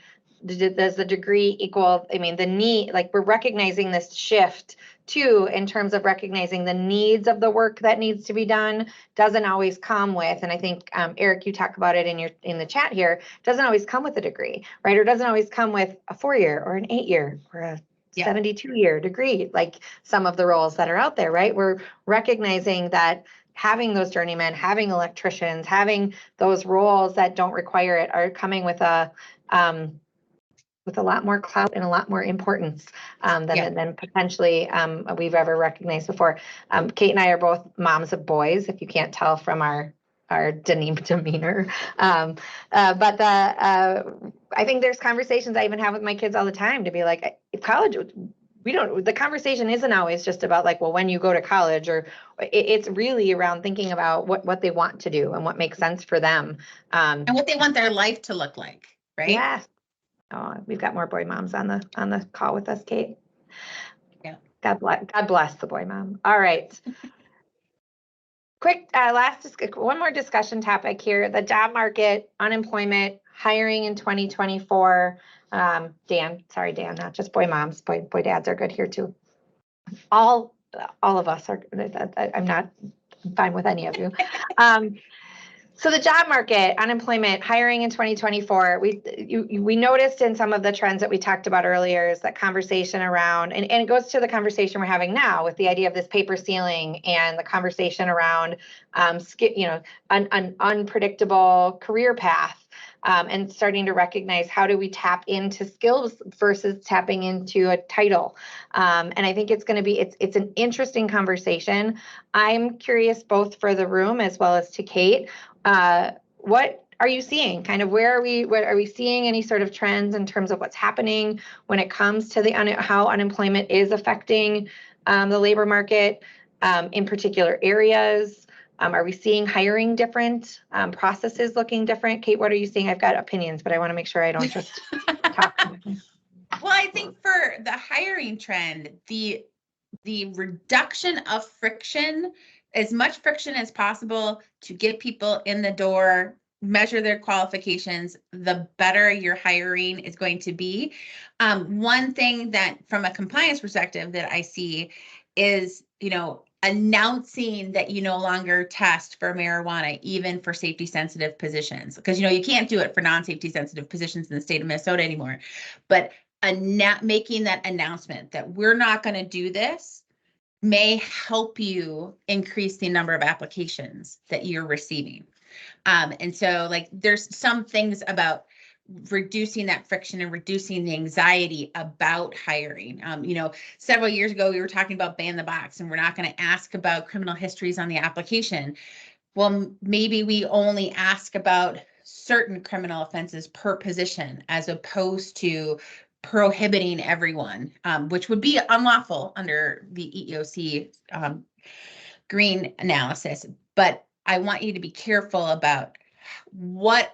does the degree equal, the need, we're recognizing this shift too, in terms of recognizing the needs of the work that needs to be done, doesn't always come with, and I think, Eric, you talk about it in the chat here, doesn't always come with a degree, right? Or doesn't always come with a 4-year or an 8-year or a 72-year degree, like some of the roles that are out there, right? We're recognizing that having those journeymen, having electricians, having those roles that don't require it are coming with a lot more clout and a lot more importance than potentially we've ever recognized before. Kate and I are both moms of boys, if you can't tell from our demeanor. But I think there's conversations I even have with my kids all the time to be like, college, the conversation isn't always just about well, when you go to college, or it's really around thinking about what they want to do and what makes sense for them. And what they want their life to look like, right? Yes. Oh, we've got more boy moms on the call with us, Kate. Yeah. God bless the boy mom. All right. Quick, one more discussion topic here: the job market, unemployment, hiring in 2024. Dan, not just boy moms, boy dads are good here too. All of us are. I'm fine with any of you. So the job market, unemployment, hiring in 2024, we noticed in some of the trends that we talked about earlier is that conversation around, and it goes to the conversation we're having now with the idea of this paper ceiling and the conversation around, an unpredictable career path, and starting to recognize how do we tap into skills versus tapping into a title. And I think it's going to be, it's an interesting conversation. I'm curious both for the room as well as to Kate. What are you seeing? Kind of what are we seeing any sort of trends in terms of what's happening when it comes to how unemployment is affecting the labor market in particular areas? Are we seeing hiring different, processes looking different? Kate, what are you seeing? I've got opinions, but I want to make sure I don't just talk. Well, I think for the hiring trend, the reduction of friction, as much friction as possible to get people in the door, measure their qualifications, the better your hiring is going to be. One thing that from a compliance perspective that I see is, announcing that you no longer test for marijuana, even for safety sensitive positions, because, you can't do it for non-safety sensitive positions in the state of Minnesota anymore. But making that announcement that we're not going to do this may help you increase the number of applications that you're receiving. And so there's some things about reducing that friction and reducing the anxiety about hiring. Several years ago, we were talking about ban the box, and we're not going to ask about criminal histories on the application. Well, maybe we only ask about certain criminal offenses per position, as opposed to prohibiting everyone, which would be unlawful under the EEOC green analysis. But I want you to be careful about what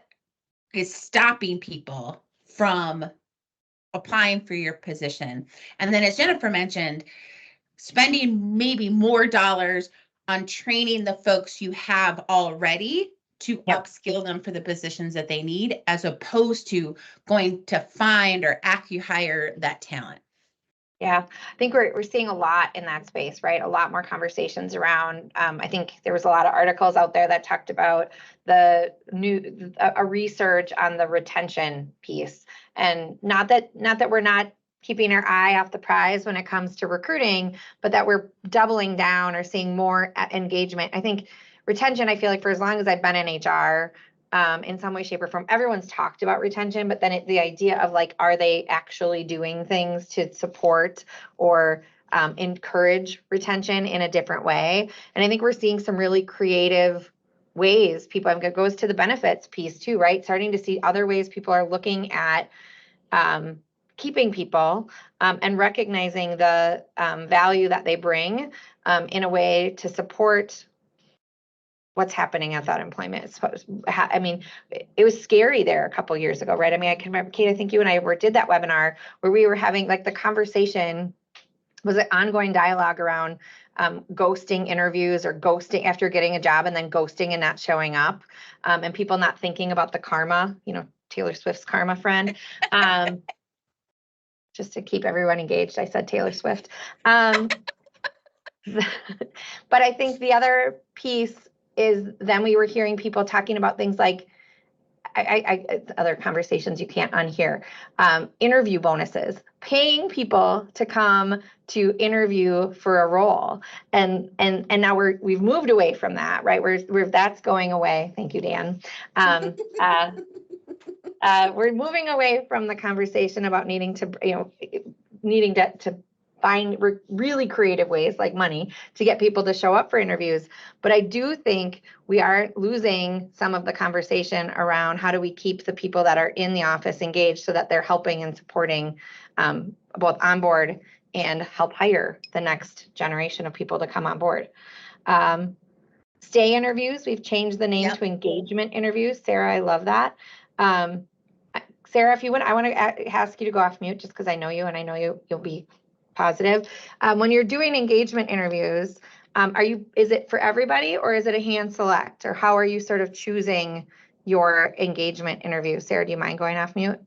is stopping people from applying for your position. And then, as Jennifer mentioned, spending maybe more dollars on training the folks you have already to upskill them for the positions that they need, as opposed to going to find or acqui-hire that talent. Yeah, I think we're seeing a lot in that space, right? A lot more conversations around. I think there was a lot of articles out there that talked about a research on the retention piece, and not that we're not keeping our eye off the prize when it comes to recruiting, but that we're doubling down or seeing more engagement. I think retention, I feel like for as long as I've been in HR, in some way, shape, or form, everyone's talked about retention, but then the idea of like, are they actually doing things to support or encourage retention in a different way? And I think we're seeing some really creative ways people, it goes to the benefits piece too, right? Starting to see other ways people are looking at keeping people and recognizing the value that they bring in a way to support what's happening at that employment. I mean, it was scary there a couple years ago, right? I mean, I can remember, Kate, I think you and I did that webinar where we were having like the conversation, was an ongoing dialogue around ghosting interviews or ghosting after getting a job and then ghosting and not showing up, and people not thinking about the karma, Taylor Swift's karma friend. Just to keep everyone engaged, I said Taylor Swift. But I think the other piece is then we were hearing people talking about things like other conversations you can't unhear, interview bonuses, paying people to come to interview for a role, and now we've moved away from that, right? We're that's going away. Thank you, Dan. We're moving away from the conversation about needing to find really creative ways like money to get people to show up for interviews. But I do think we are losing some of the conversation around how do we keep the people that are in the office engaged so that they're helping and supporting both onboard and help hire the next generation of people to come on board. Stay interviews, we've changed the name to engagement interviews. Sarah, I love that. Sarah, if you want, I want to ask you to go off mute just because I know you and I know you'll be positive. When you're doing engagement interviews, is it for everybody or is it a hand select, or how are you sort of choosing your engagement interview? Sarah, do you mind going off mute?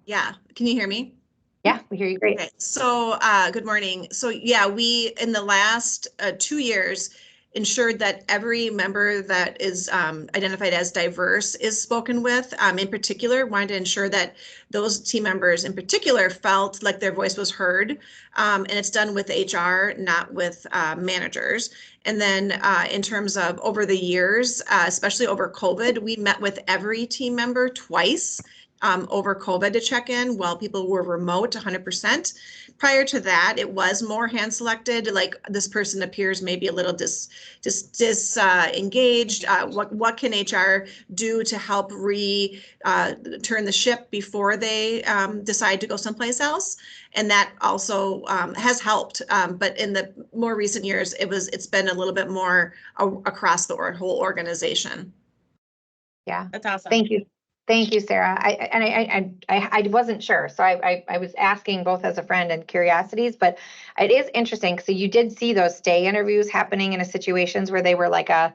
Yeah. Can you hear me? Yeah, we hear you great. Okay. So good morning. So yeah, we in the last 2 years ensured that every member that is identified as diverse is spoken with. In particular, wanted to ensure that those team members in particular felt like their voice was heard. And it's done with HR, not with managers. And then in terms of over the years, especially over COVID, we met with every team member twice over COVID to check in while people were remote 100%. Prior to that, it was more hand selected, like this person appears maybe a little disengaged. What can HR do to help turn the ship before they decide to go someplace else? And that also has helped. But in the more recent years, it's been a little bit more across the whole organization. Yeah, that's awesome. Thank you. Thank you, Sarah. I wasn't sure, so I was asking both as a friend and curiosities, but it is interesting. So you did see those stay interviews happening in situations where they were like a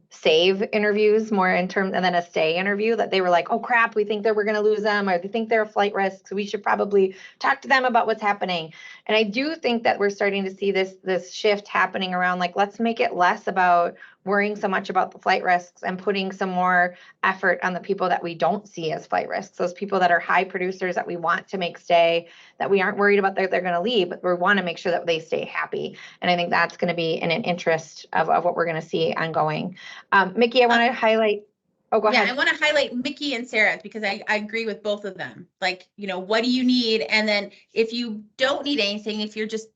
save interviews more in terms, and then a stay interview that they were like, oh crap, we think that we're going to lose them, or they think they're a flight risk, so we should probably talk to them about what's happening. And I do think that we're starting to see this shift happening around, like, let's make it less about worrying so much about the flight risks and putting some more effort on the people that we don't see as flight risks, those people that are high producers that we want to make stay, that we aren't worried about that they're going to leave, but we want to make sure that they stay happy. And I think that's going to be in an interest of what we're going to see ongoing. Mickey, I want to highlight. Oh, go ahead. I want to highlight Mickey and Sarah because I agree with both of them. Like, what do you need? And then if you don't need anything, if you're just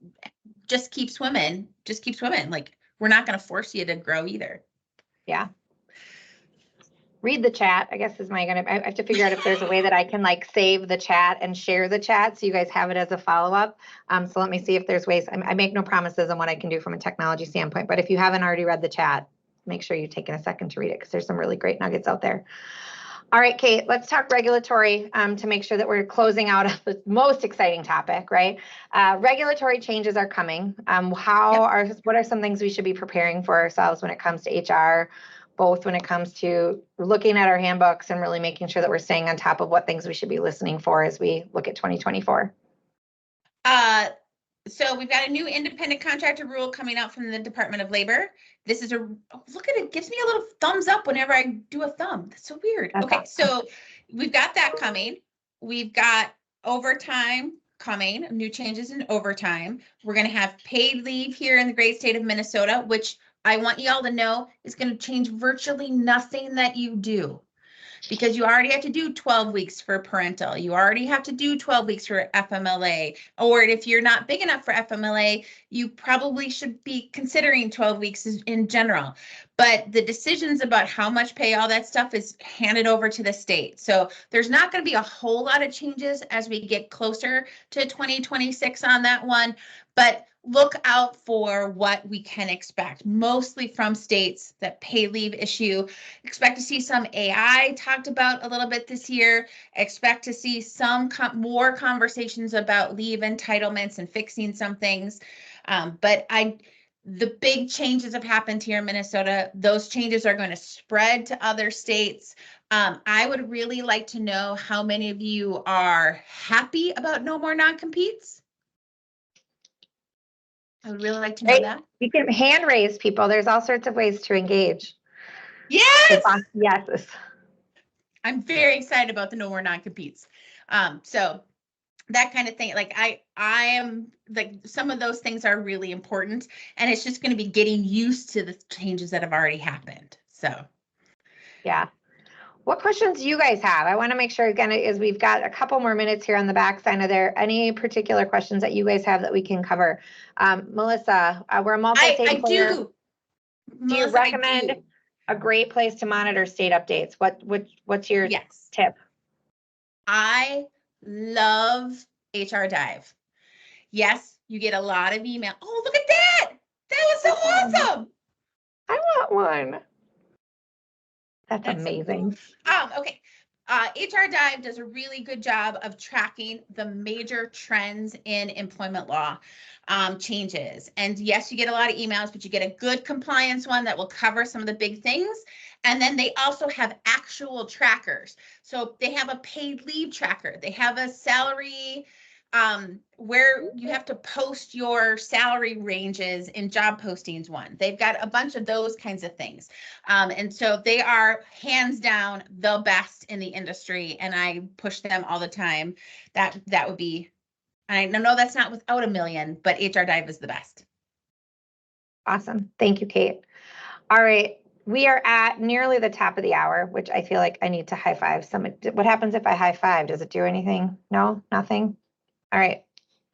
keep swimming, Like, we're not going to force you to grow either. Yeah. Read the chat, I guess I have to figure out if there's a way that I can like save the chat and share the chat so you guys have it as a follow-up. So let me see if there's ways. I make no promises on what I can do from a technology standpoint, but if you haven't already read the chat, make sure you're taking a second to read it because there's some really great nuggets out there. All right, Kate, let's talk regulatory to make sure that we're closing out the most exciting topic, right? Regulatory changes are coming. What are some things we should be preparing for ourselves when it comes to HR, both when it comes to looking at our handbooks and really making sure that we're staying on top of what things we should be listening for as we look at 2024? So we've got a new independent contractor rule coming out from the Department of Labor. This is look at it, gives me a little thumbs up whenever I do a thumb. That's so weird. That's okay, awesome. So we've got that coming. We've got overtime coming, new changes in overtime. We're going to have paid leave here in the great state of Minnesota, which I want y'all to know is going to change virtually nothing that you do. Because you already have to do 12 weeks for parental. You already have to do 12 weeks for FMLA. Or if you're not big enough for FMLA, you probably should be considering 12 weeks in general. But the decisions about how much pay, all that stuff is handed over to the state. So there's not going to be a whole lot of changes as we get closer to 2026 on that one. But look out for what we can expect, mostly from states that pay leave issue. Expect to see some AI talked about a little bit this year. Expect to see some more conversations about leave entitlements and fixing some things. The big changes have happened here in Minnesota. Those changes are going to spread to other states. I would really like to know how many of you are happy about no more non-competes. I would really like to know that. You can hand raise people. There's all sorts of ways to engage. Yes. Yes. I'm very excited about the no more non-competes. So that kind of thing, like I am like, some of those things are really important, and it's just going to be getting used to the changes that have already happened. So yeah. What questions do you guys have? I want to make sure, again, as we've got a couple more minutes here on the backside, are there any particular questions that you guys have that we can cover? Melissa, we're a multi-state player. do. Do you recommend a great place to monitor state updates? What's your tip? I love HR Dive. Yes, you get a lot of email. Oh, look at that. That was so awesome. I want one. That's amazing. Okay. HR Dive does a really good job of tracking the major trends in employment law changes. And yes, you get a lot of emails, but you get a good compliance one that will cover some of the big things. And then they also have actual trackers. So they have a paid leave tracker. They have a salary where you have to post your salary ranges in job postings one. They've got a bunch of those kinds of things. And so they are hands down the best in the industry. And I push them all the time. That would be, I know that's not without a million, but HR Dive is the best. Awesome. Thank you, Kate. All right. We are at nearly the top of the hour, which I feel like I need to high five someone. What happens if I high five? Does it do anything? No, nothing. All right.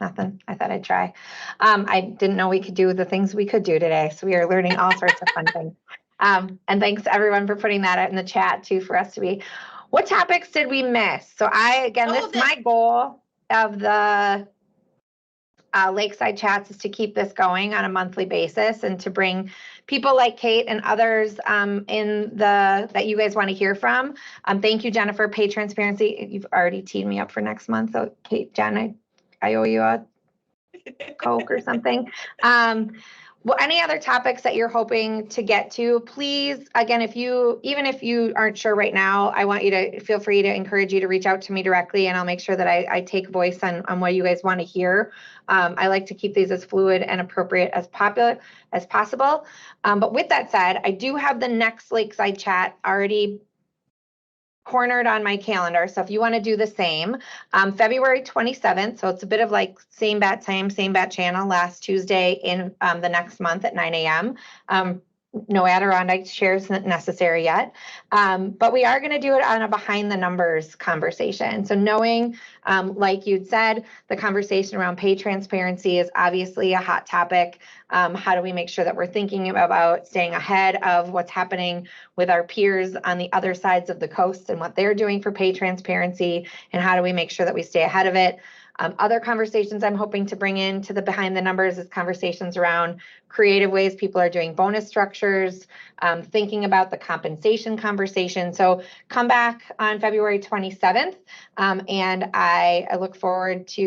Nothing. I thought I'd try. I didn't know we could do the things we could do today. So we are learning all sorts of fun things. And thanks everyone for putting that out in the chat too for us to be. What topics did we miss? So this is my goal of the Lakeside Chats is to keep this going on a monthly basis and to bring people like Kate and others that you guys want to hear from. Thank you, Jennifer. Pay transparency. You've already teed me up for next month. So Kate, Jen, I owe you a Coke or something. Well, any other topics that you're hoping to get to, please, again, even if you aren't sure right now, I want you to feel free to encourage you to reach out to me directly, and I'll make sure that I take voice on what you guys want to hear. I like to keep these as fluid and appropriate as possible. But with that said, I do have the next Lakeside Chat already cornered on my calendar. So if you want to do the same, February 27th. So it's a bit of like same bat time, same bat channel, last Tuesday in the next month at 9 a.m. No Adirondack shares necessary yet. But we are going to do it on a behind the numbers conversation. So knowing, like you'd said, the conversation around pay transparency is obviously a hot topic. How do we make sure that we're thinking about staying ahead of what's happening with our peers on the other sides of the coast and what they're doing for pay transparency? And how do we make sure that we stay ahead of it? Other conversations I'm hoping to bring into the behind the numbers is conversations around creative ways people are doing bonus structures, thinking about the compensation conversation. So come back on February 27th, and I look forward to